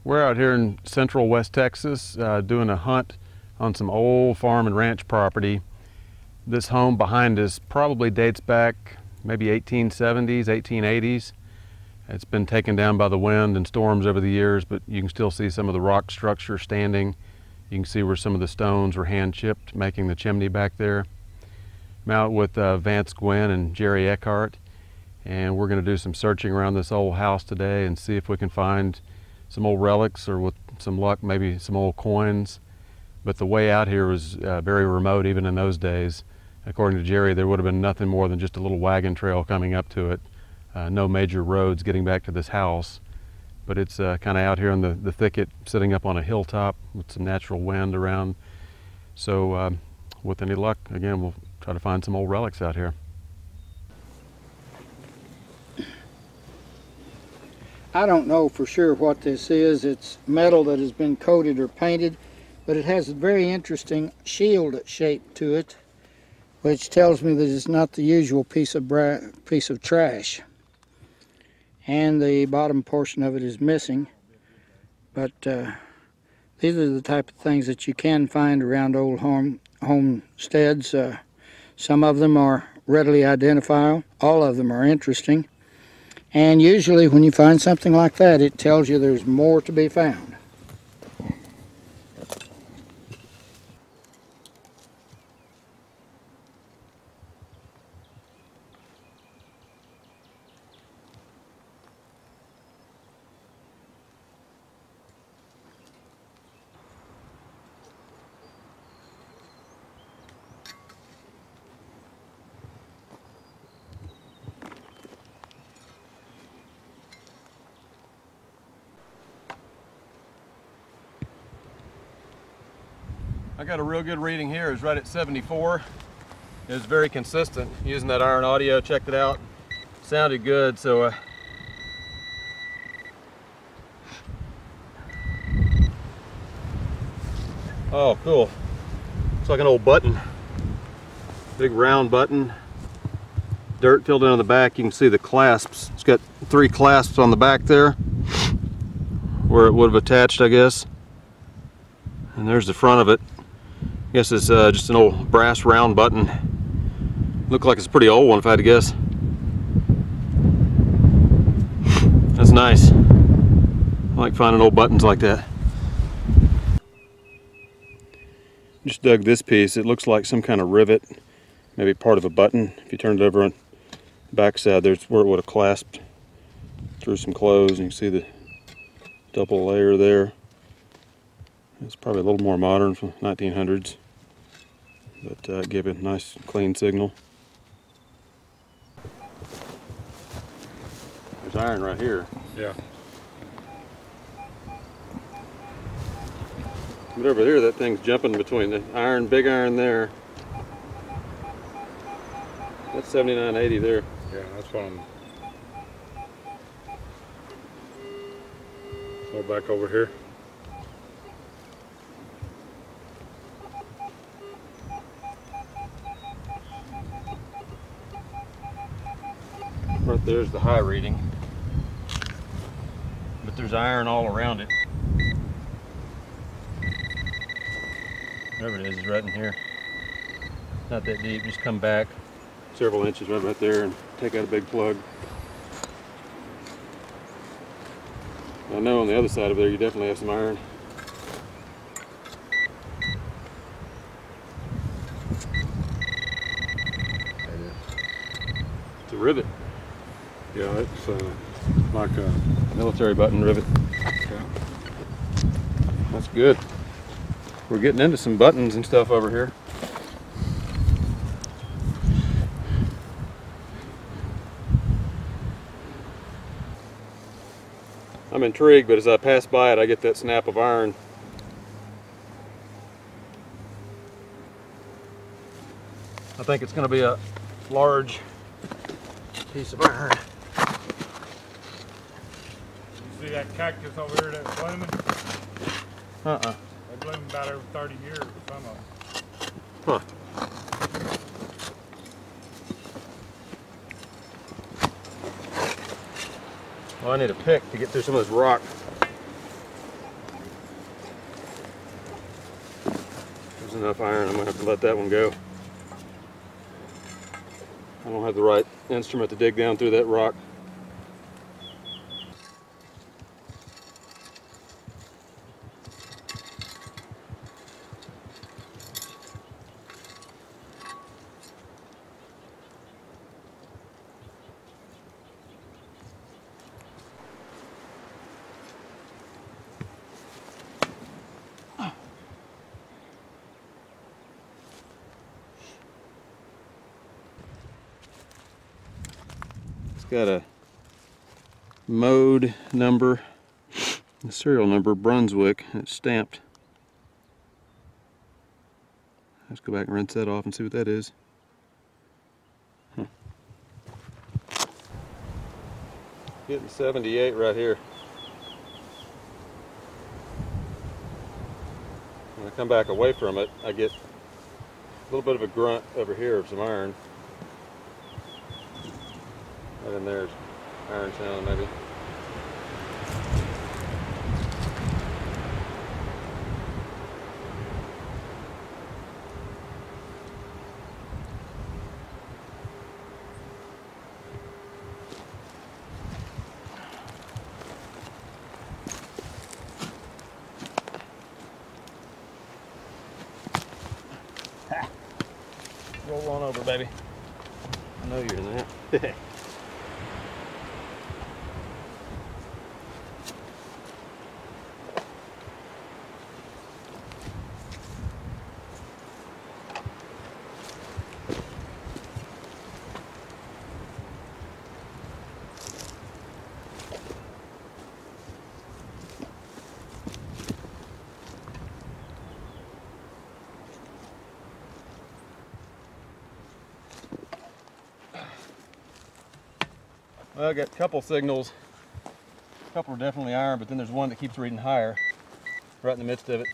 We're out here in central West Texas doing a hunt on some old farm and ranch property. This home behind us probably dates back maybe 1870s, 1880s. It's been taken down by the wind and storms over the years, but you can still see some of the rock structure standing. You can see where some of the stones were hand chipped, making the chimney back there. I'm out with Vance Gwynn and Jerry Eckhart, and we're going to do some searching around this old house today and see if we can find some old relics, or with some luck maybe some old coins. But the way out here was very remote even in those days. According to Jerry, there would have been nothing more than just a little wagon trail coming up to it. No major roads getting back to this house. But it's kind of out here in the thicket, sitting up on a hilltop with some natural wind around. So with any luck, again, we'll try to find some old relics out here. I don't know for sure what this is. It's metal that has been coated or painted, but it has a very interesting shield shape to it, which tells me that it's not the usual piece of trash. And the bottom portion of it is missing. But these are the type of things that you can find around old homesteads. Some of them are readily identifiable. All of them are interesting. And usually when you find something like that, it tells you there's more to be found. I got a real good reading here. It's right at 74. It was very consistent using that iron audio. Checked it out. Sounded good. So oh, cool. It's like an old button. Big round button. Dirt filled in on the back. You can see the clasps. It's got 3 clasps on the back there where it would have attached, I guess. And there's the front of it. I guess it's just an old brass round button. Looked like it's a pretty old one if I had to guess. That's nice. I like finding old buttons like that. Just dug this piece. It looks like some kind of rivet, maybe part of a button. If you turn it over on the back side, there's where it would have clasped through some clothes. And you can see the double layer there. It's probably a little more modern, from 1900s, but gave it a nice clean signal. There's iron right here. Yeah. But over here, that thing's jumping between the iron, big iron there. That's 7980 there. Yeah, that's what I'm. Go back over here. Right there's the high reading, but there's iron all around it. Whatever it is right in here. Not that deep, just come back several inches right there and take out a big plug. I know on the other side of there you definitely have some iron. It's a rivet. Yeah, it's like a Military button rivet. yeah. That's good. We're getting into some buttons and stuff over here. I'm intrigued, but as I pass by it, I get that snap of iron. I think it's going to be a large piece of iron. You see that cactus over here that's blooming? Uh-uh. They bloom about every 30 years, some of them. Huh. Well, I need a pick to get through some of this rock. enough iron. I'm gonna have to let that one go. I don't have the right instrument to dig down through that rock. Got a mode number, the serial number, Brunswick, and it's stamped. Let's go back and rinse that off and see what that is. Getting 78 right here. When I come back away from it, I get a little bit of a grunt over here of some iron. Right in there's iron sound maybe. Ha. Roll on over, baby. I know you're in that. Well, I got a couple signals. A couple are definitely iron, but then there's one that keeps reading higher, right in the midst of it.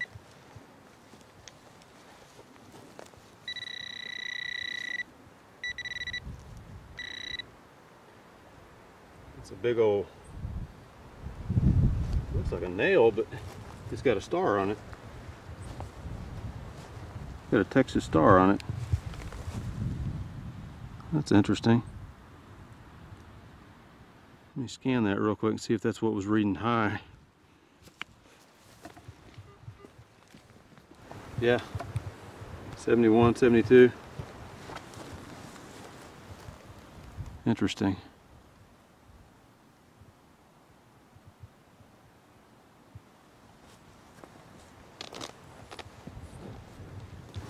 It's a big old, looks like a nail, but it's got a star on it. Got a Texas star on it. That's interesting. Let me scan that real quick and see if that's what was reading high. Yeah, 71, 72. Interesting.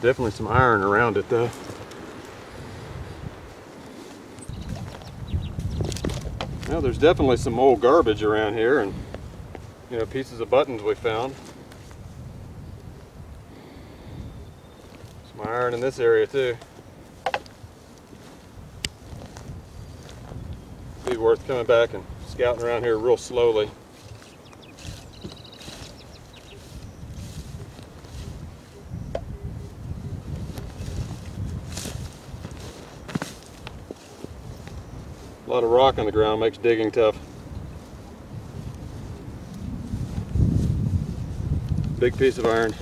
Definitely some iron around it though. Well, there's definitely some old garbage around here, and you know, pieces of buttons we found. Some iron in this area too. Be worth coming back and scouting around here real slowly. A lot of rock on the ground makes digging tough. Big piece of iron.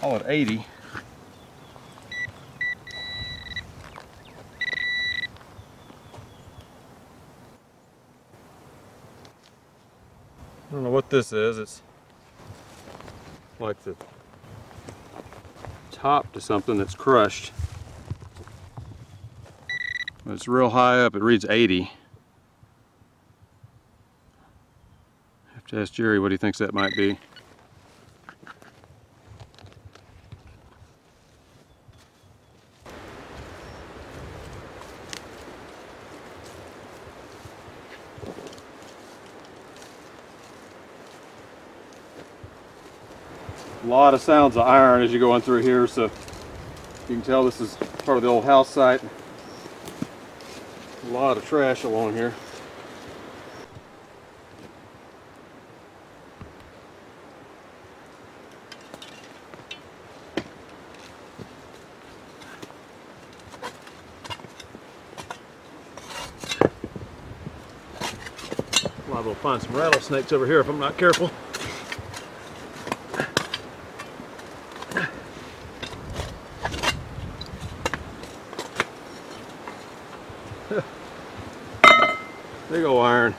Solid 80. I don't know what this is. It's like the top to something that's crushed. But it's real high up. It reads 80. I have to ask Jerry what he thinks that might be. A lot of sounds of iron as you go on through here, so you can tell this is part of the old house site. A lot of trash along here. Liable to find some rattlesnakes over here if I'm not careful. Big old iron.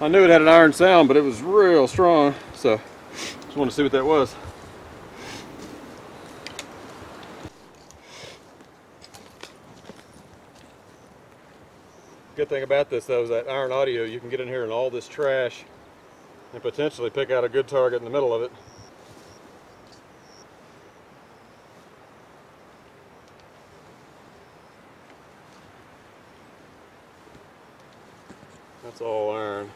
I knew it had an iron sound, but it was real strong, so just wanted to see what that was. Good thing about this though is that iron audio, you can get in here and all this trash and potentially pick out a good target in the middle of it. That's all iron.